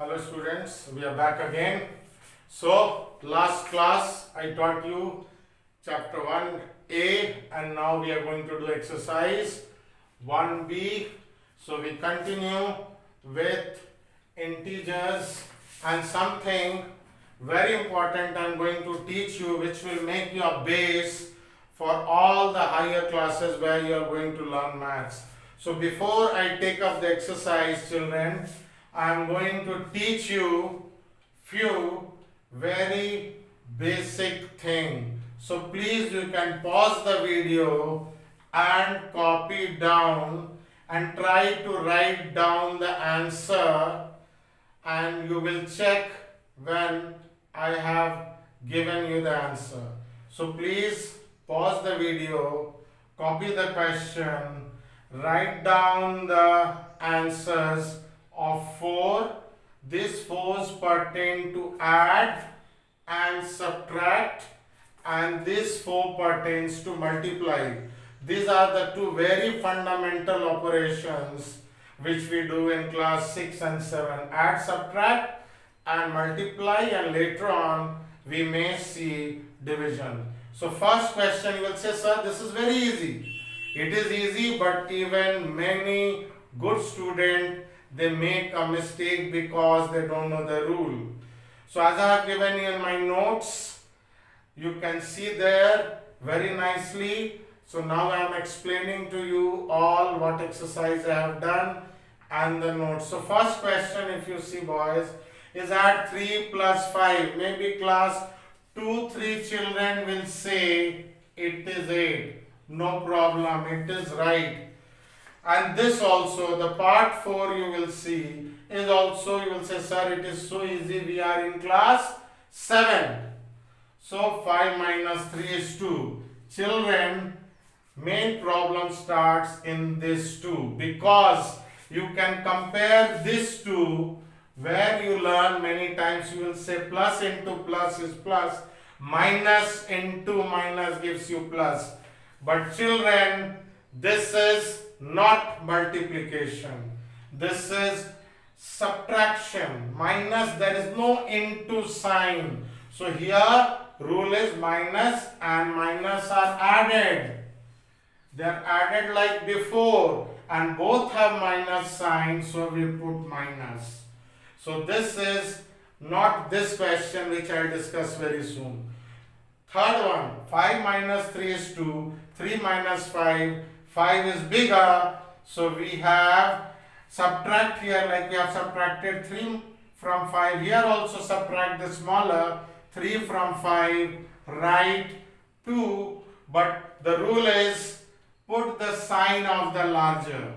Hello students, we are back again. So last class I taught you chapter 1A and now we are going to do exercise 1B. So we continue with integers and something very important I am going to teach you which will make your base for all the higher classes where you are going to learn maths. So before I take up the exercise, children, I am going to teach you few very basic thing. So please you can pause the video and copy down and try to write down the answer and you will check when I have given you the answer. So please pause the video, copy the question, write down the answers of 4. These 4s pertain to add and subtract and this 4 pertains to multiply. These are the two very fundamental operations which we do in class 6 and 7. Add, subtract and multiply, and later on we may see division. So first question you will say, sir, this is very easy. It is easy, but even many good students, they make a mistake because they don't know the rule. So as I have given you in my notes, you can see there very nicely. So now I am explaining to you all what exercise I have done and the notes. So first question, if you see boys, is add 3 plus 5. Maybe class 2-3 children will say it is 8. No problem, it is right. And this also, the part 4 you will see is also, you will say, sir, it is so easy, we are in class 7. So 5 minus 3 is 2. Children, main problem starts in this 2 because you can compare this 2 where you learn many times you will say plus into plus is plus, minus into minus gives you plus. But children, this is not multiplication. This is subtraction. Minus, there is no into sign. So here rule is minus and minus are added. They are added like before and both have minus sign, so we put minus. So this is not this question which I will discuss very soon. Third one, 5 minus 3 is 2, 3 minus 5, 5 is bigger, so we have subtract here like we have subtracted 3 from 5, here also subtract the smaller, 3 from 5, write 2, but the rule is put the sign of the larger.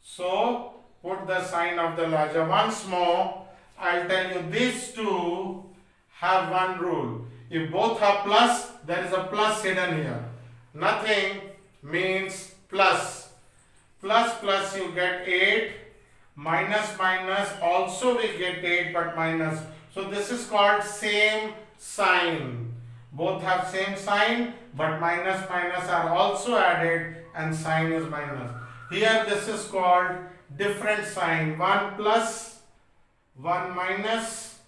So put the sign of the larger. Once more, I'll tell you these two have one rule. If both have plus, there is a plus hidden here. Nothing means plus. Plus plus you get 8. Minus minus also we get 8 but minus. So this is called same sign. Both have same sign but minus minus are also added and sign is minus. Here this is called different sign. 1 plus, 1 minus,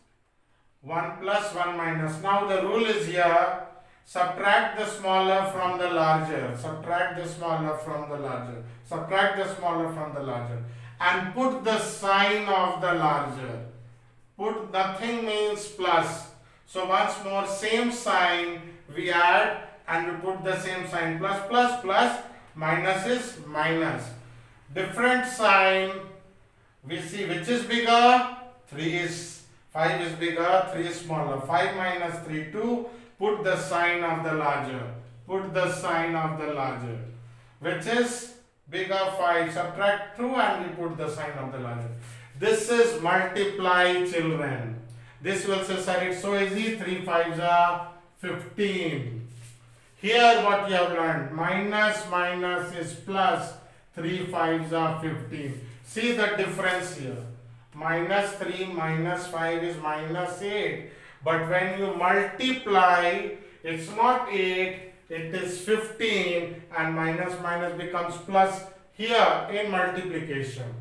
1 plus, 1 minus. Now the rule is here, subtract the smaller from the larger. Subtract the smaller from the larger. Subtract the smaller from the larger. And put the sign of the larger. Put nothing means plus. So once more same sign we add and we put the same sign. Plus plus plus, minus is minus. Different sign, we see which is bigger. 5 is bigger, 3 is smaller. 5 minus 3, 2. Put the sign of the larger. Put the sign of the larger. Which is bigger 5. Subtract 2 and we put the sign of the larger. This is multiply, children. This will say, sir, it's so easy. 3 5s are 15. Here what you have learned. Minus minus is plus. 3 5s are 15. See the difference here. Minus 3 minus 5 is minus 8. But when you multiply, it's not 8, it is 15 and minus minus becomes plus here in multiplication.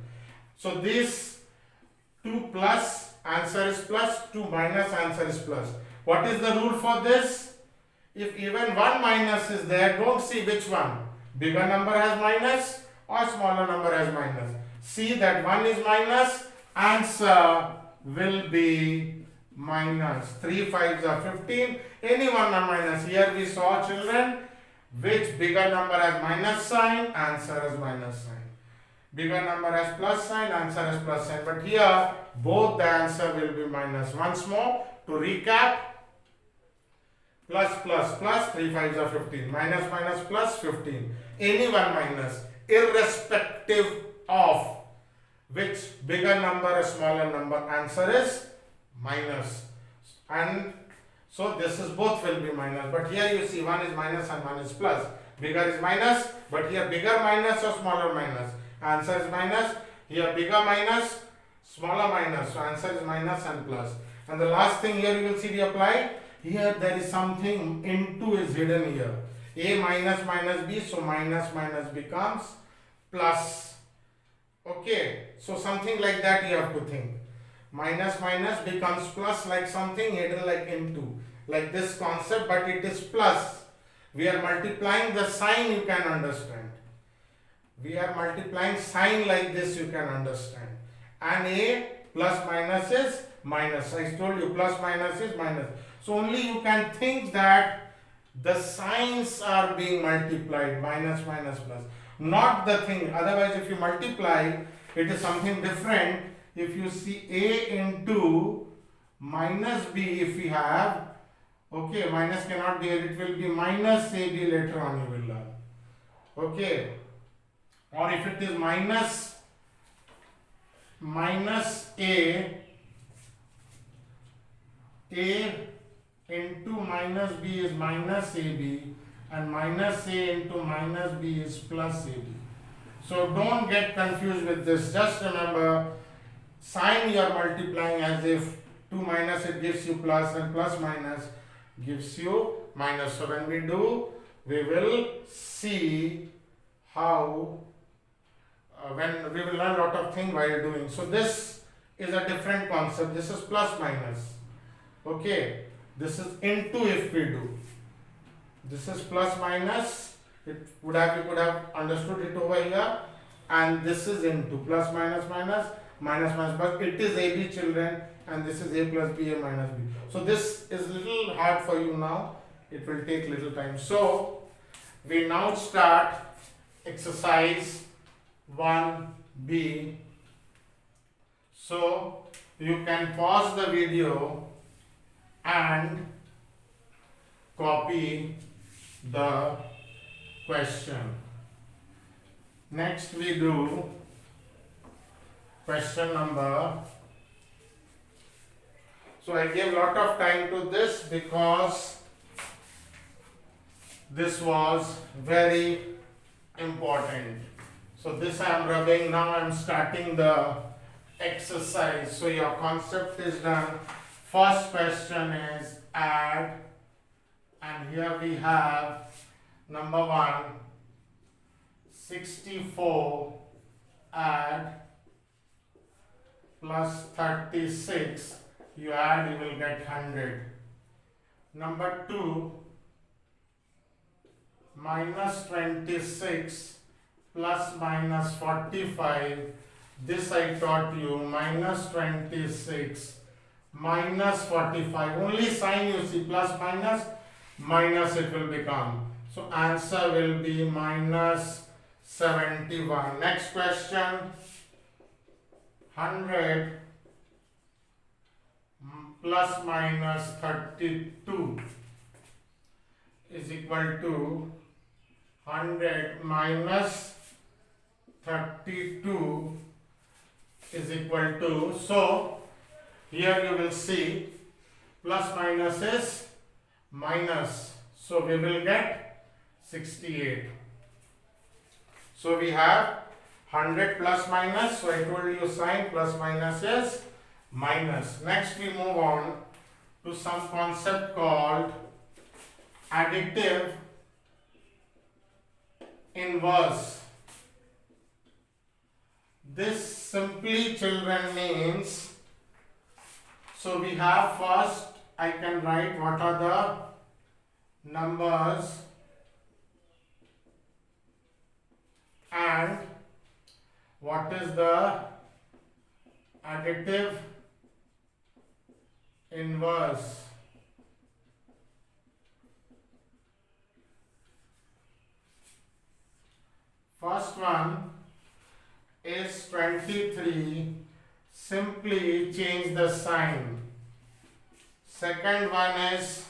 So these two plus, answer is plus, 2 minus, answer is plus. What is the rule for this? If even one minus is there, don't see which one. Bigger number has minus or smaller number has minus. See that one is minus, answer will be minus. 3 5s are 15. Any one are minus. Here we saw, children, which bigger number has minus sign, answer has minus sign. Bigger number has plus sign, answer has plus sign. But here both the answer will be minus. Once more to recap. Plus plus plus, 3 5s are 15. Minus minus plus 15. Any one minus, irrespective of which bigger number or smaller number, answer is minus. And so this is both will be minus. But here you see one is minus and one is plus. Bigger is minus, but here bigger minus or smaller minus, answer is minus. Here bigger minus, smaller minus, so answer is minus and plus. And the last thing here you will see we apply. Here there is something into is hidden here. A minus minus B, so minus minus becomes plus. Okay, so something like that you have to think. Minus minus becomes plus, like something hidden like into. Like this concept, but it is plus. We are multiplying the sign, you can understand. We are multiplying sign like this, you can understand. And A plus minus is minus. I told you plus minus is minus. So only you can think that the signs are being multiplied, minus minus plus. Not the thing. Otherwise, if you multiply, it is something different. If you see A into minus B, if we have, okay, minus cannot be here, it will be minus AB later on you will learn. Okay. Or if it is minus A into minus B is minus AB, and minus A into minus B is plus AB. So don't get confused with this. Just remember, sign you are multiplying as if 2 minus it gives you plus and plus minus gives you minus. So when we do, we will see how, when we will learn a lot of things while doing. So this is a different concept. This is plus minus. Okay. This is into if we do. This is plus minus. It would have, you could have understood it over here. And this is into plus minus minus minus minus, but it is AB, children, and this is A plus B, A minus B. So this is little hard for you now. It will take little time. So we now start exercise 1B. So you can pause the video and copy the question. Next we do question number. So I gave lot of time to this because this was very important. So this I am rubbing. Now I am starting the exercise. So your concept is done. First question is add, and here we have number 1, 64 add plus 36, you add, you will get 100. Number 2, minus 26 plus minus 45, this I taught you, minus 26 minus 45, only sign you see, plus minus it will become. So answer will be minus 71. Next question, 100 plus minus 32 is equal to 100 minus 32 is equal to, so here you will see plus minus is minus, so we will get 68. So we have 100 plus minus, so I told you sign plus minus is minus. Next we move on to some concept called additive inverse. This simply, children, means So we have first, I can write what are the numbers and what is the additive inverse. First one is 23. Simply change the sign. Second one is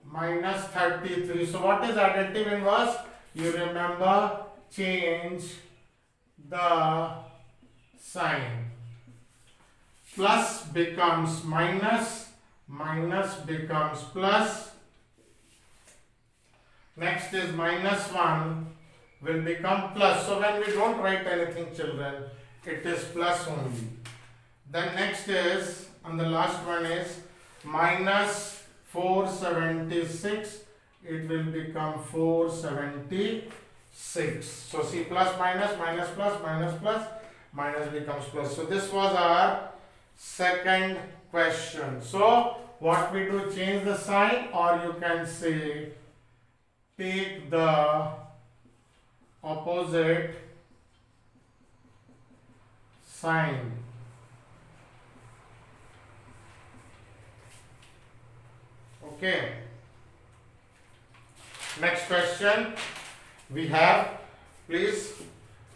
minus 33. So what is additive inverse? You remember, change the sign. Plus becomes minus, minus becomes plus. Next is minus 1 will become plus. So when we don't write anything, children, it is plus only. Then next is, and the last one is minus 476. It will become 476. So see, plus minus, minus plus, minus plus, minus becomes plus. So this was our second question. So what we do, change the sign, or you can say take the opposite sign. Okay. Next question we have. Please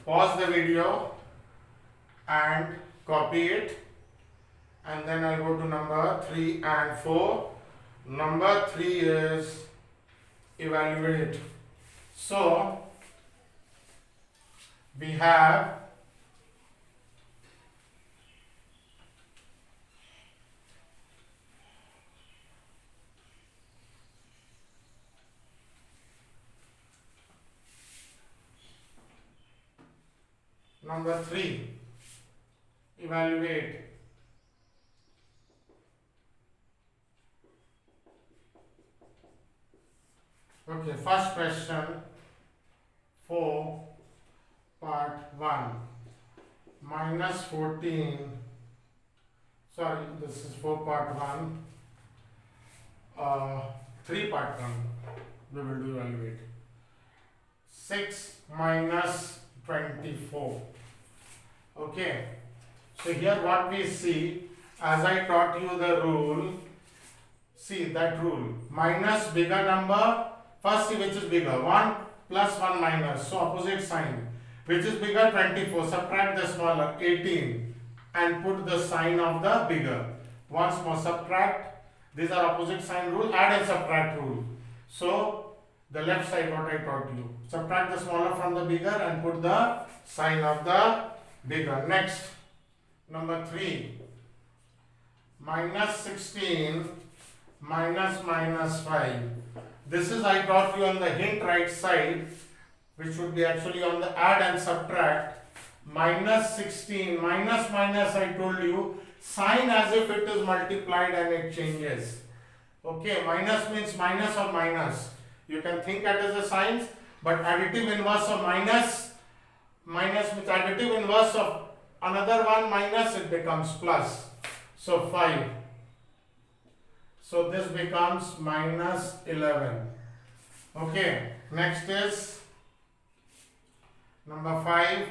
pause the video and copy it, and then I'll go to number 3 and 4. Number 3 is evaluate. So we have number 3, evaluate. Okay, first question, 4 part 1, minus 14, sorry, this is 4 part 1, 3 part 1, we will do evaluate. 6 minus 24. Okay, so here what we see, as I taught you the rule, see that rule, minus bigger number, first see which is bigger, 1 plus 1 minus, so opposite sign. Which is bigger? 24, subtract the smaller, 18, and put the sign of the bigger. Once more, subtract, these are opposite sign rule, add and subtract rule. So the left side what I taught you, subtract the smaller from the bigger and put the sign of the bigger. Next, number 3, minus 16 minus minus 5. This is I taught you on the hint right side, which would be actually on the add and subtract. Minus 16, minus minus, I told you, sign as if it is multiplied and it changes. Okay, minus means minus or minus. You can think it as a signs, but additive inverse of minus, minus means additive inverse of another one minus, it becomes plus. So 5. So this becomes minus 11. Okay, next is number 5,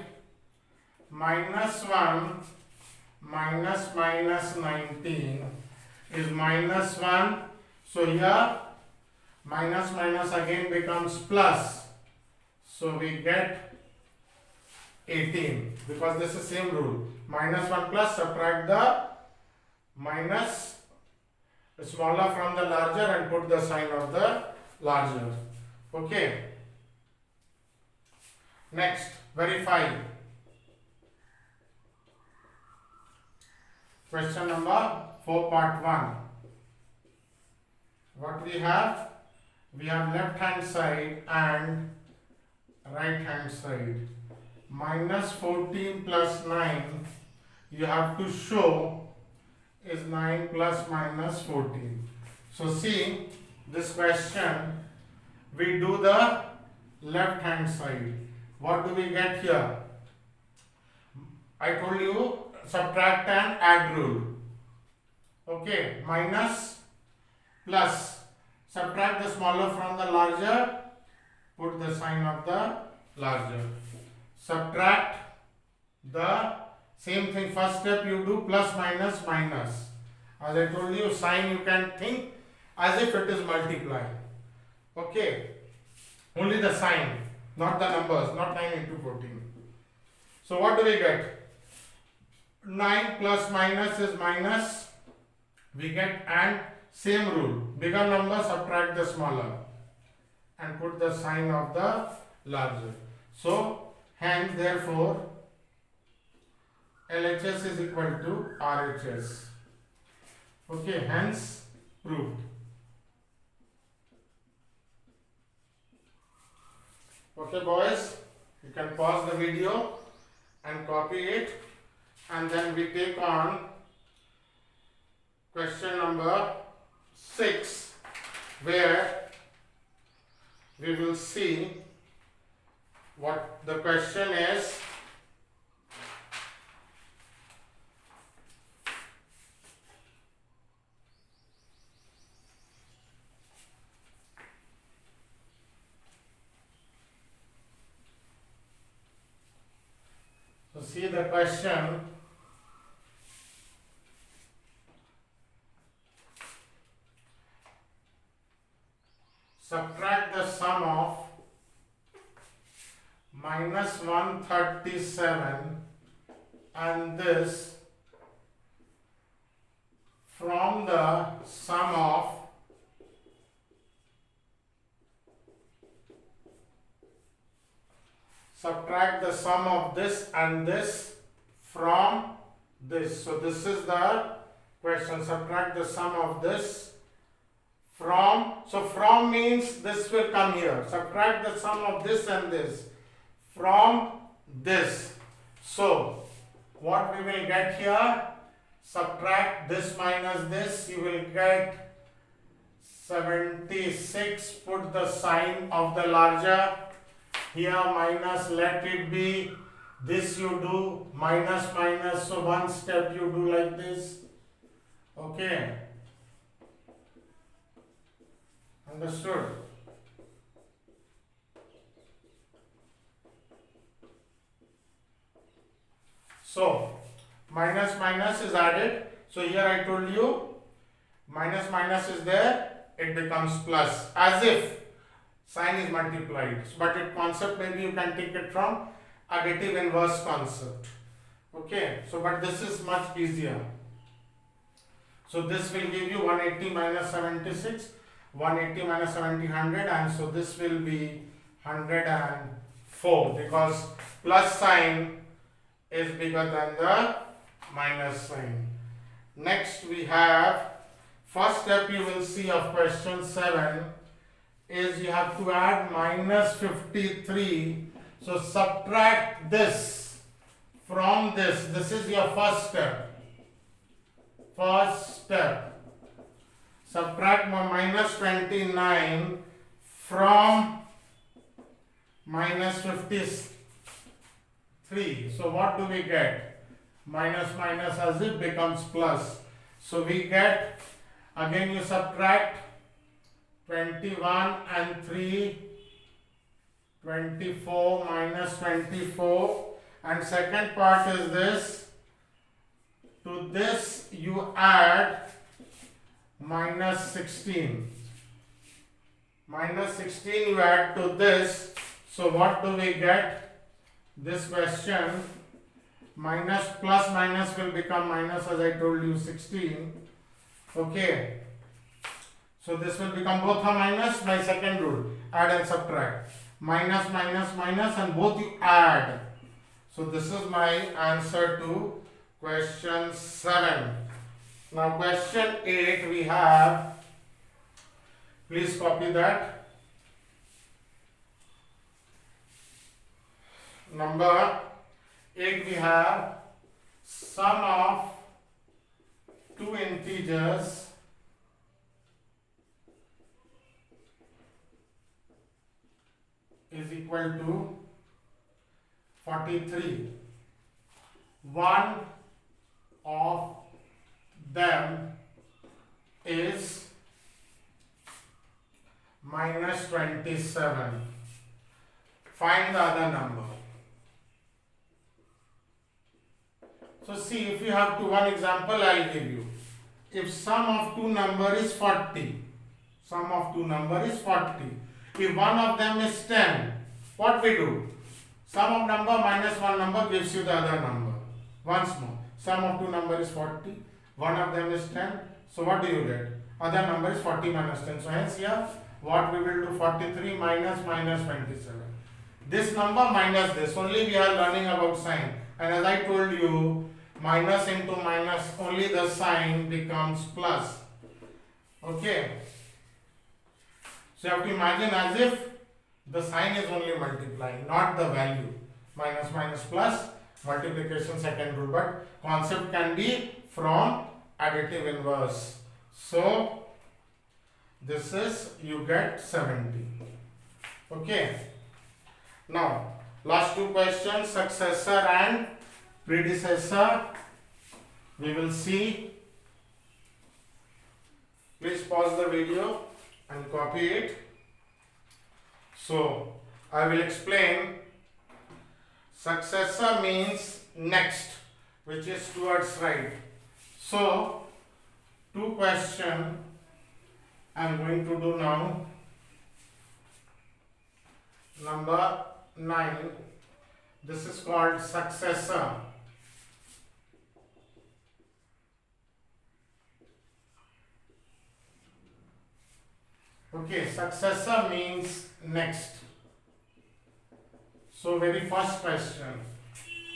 minus 1 minus minus 19 is minus 1. So here minus minus again becomes plus. So we get 18 because this is same rule. Minus 1 plus, subtract the minus smaller from the larger and put the sign of the larger. Okay. Next, verify. Question number 4 part 1. What we have? We have left hand side and right hand side. Minus 14 plus 9, you have to show is 9 plus minus 14. So see, this question, we do the left hand side. What do we get here? I told you subtract and add rule. Okay, minus plus. Subtract the smaller from the larger, put the sign of the larger. Subtract the same thing, first step you do plus minus minus. As I told you, sign you can think as if it is multiplying. Okay, only the sign, not the numbers, not 9 into 14. So what do we get? 9 plus minus is minus. We get, and same rule, bigger number subtract the smaller and put the sign of the larger. So hence therefore LHS is equal to RHS. Okay, hence proved. Okay boys, you can pause the video and copy it, and then we take on question number 6, where we will see what the question is. So see the question. Subtract the sum of minus 137 and this from the sum of subtract the sum of this and this from this. So this is the question. Subtract the sum of this from, so from means this will come here. Subtract the sum of this and this from this. So what we will get here, subtract this minus this, you will get 76, put the sign of the larger. Here minus, let it be, this you do, minus minus, so one step you do like this. Okay. Understood? So minus minus is added. So here I told you minus minus is there, it becomes plus, as if sign is multiplied. But it concept maybe you can take it from additive inverse concept. Okay, so but this is much easier. So this will give you 180 minus 76, 180 minus 70, 100, and so this will be 104 because plus sign is bigger than the minus sign. Next we have, first step you will see of question 7 is you have to add minus 53. So subtract this from this. This is your first step. First step. Subtract minus 29 from minus 53. So what do we get? Minus minus as it becomes plus. So we get, again you subtract 21 and 3, 24 minus 24, and second part is this. To this you add minus 16. Minus 16 you add to this. So what do we get? This question, minus plus minus will become minus, as I told you, 16. Okay. So this will become both are minus by second rule, add and subtract. Minus minus minus and both you add. So this is my answer to question 7. Now question 8 we have, please copy that. Number 8 we have sum of two integers is equal to 43. One of them minus 27. Find the other number. So see, if you have to, one example I'll give you. If sum of two number is 40, sum of two number is 40. If one of them is 10, what we do? Sum of number minus one number gives you the other number. Once more, sum of two number is 40, one of them is 10. So what do you get? Other number is 40 minus 10. So hence here, what we will do, 43 minus 27. This number minus this, only we are learning about sign. And as I told you, minus into minus, only the sign becomes plus. Okay. So you have to imagine as if the sign is only multiplying, not the value. Minus minus plus, multiplication second rule. But concept can be from additive inverse. So this is, you get 70. Okay. Now, last two questions, successor and predecessor. We will see. Please pause the video and copy it. So, I will explain. Successor means next, which is towards right. So, two questions I am going to do now. Number 9. This is called successor. Okay, successor means next. So very first question,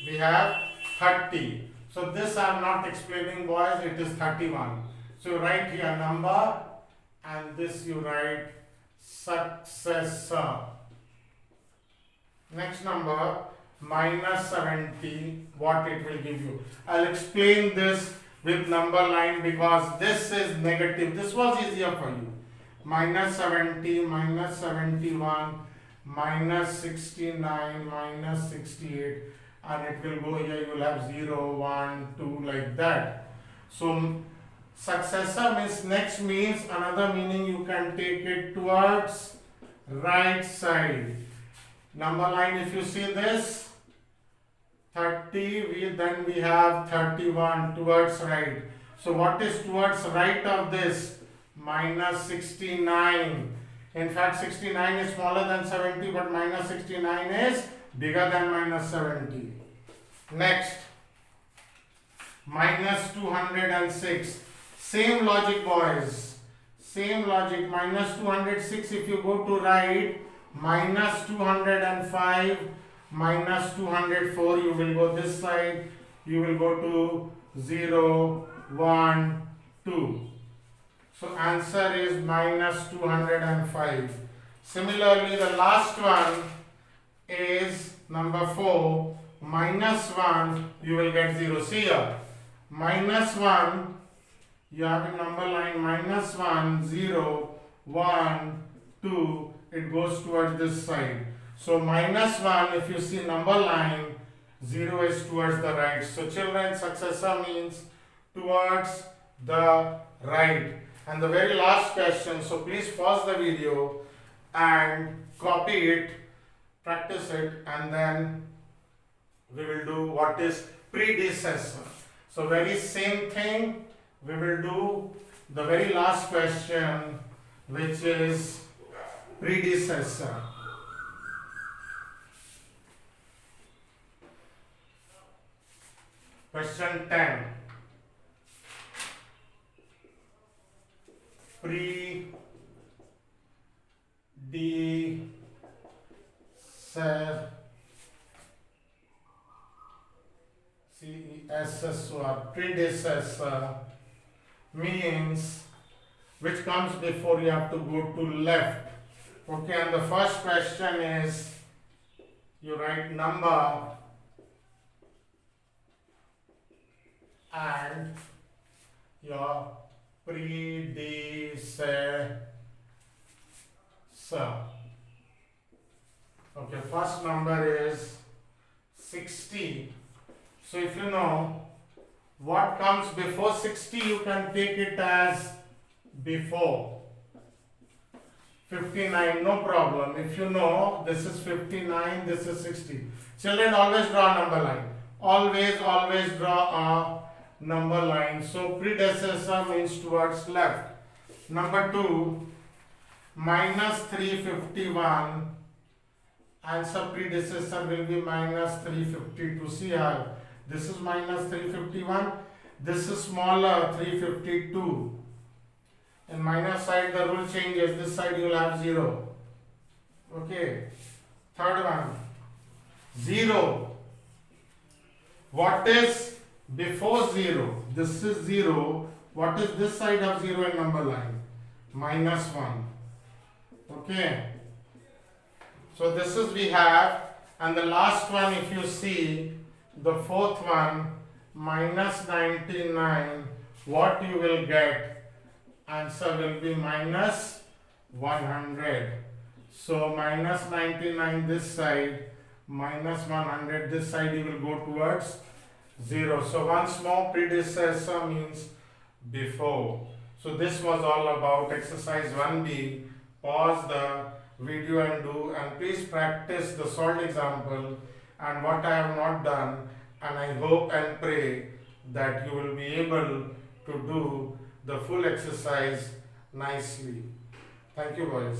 we have 30. So this I am not explaining, boys, it is 31. So you write here number and this you write successor. Next number minus 70, what it will give you. I'll explain this with number line because this is negative. This was easier for you. Minus 70, minus 71, minus 69, minus 68, and it will go here. You will have 0, 1, 2 like that. So successor means next, means another meaning you can take it towards right side. Number line, if you see this 30, then we have 31 towards right. So what is towards right of this? Minus 69. In fact, 69 is smaller than 70, but minus 69 is bigger than minus 70. Next, minus 206. Same logic, boys. Same logic. Minus 206, if you go to right, minus 205, minus 204, you will go this side, you will go to 0, 1, 2. So answer is minus 205. Similarly, the last one is number 4, minus 1, you will get 0. See here, minus 1, you have a number line minus 1, 0, 1, 2, it goes towards this side. So minus 1, if you see number line, 0 is towards the right. So children, successor means towards the right. And the very last question, so please pause the video and copy it, practice it, and then we will do what is predecessor. So very same thing, we will do the very last question, which is predecessor. Question 10. Predecessor means which comes before you have to go to left. Okay, and the first question is you write number and your predecessor. Okay, first number is 60. So if you know what comes before 60, you can take it as before. 59, no problem. If you know this is 59, this is 60. Children, always draw a number line. Always draw a number line. So predecessor means towards left. Number 2, minus 351. Answer predecessor will be minus 352. See here, this is minus 351. This is smaller, 352. And minus side the rule changes. This side you will have 0. Okay. Third one, 0. What is before 0? This is 0. What is this side of 0 in number line? Minus 1. Okay. So this is we have, and the last one, if you see the fourth one, minus 99, what you will get? Answer will be minus 100. So minus 99 this side, minus 100 this side, you will go towards 0. So once more, predecessor means before. So this was all about exercise 1B. Pause the video and do, and please practice the solved example and what I have not done, and I hope and pray that you will be able to do the full exercise nicely. Thank you, boys.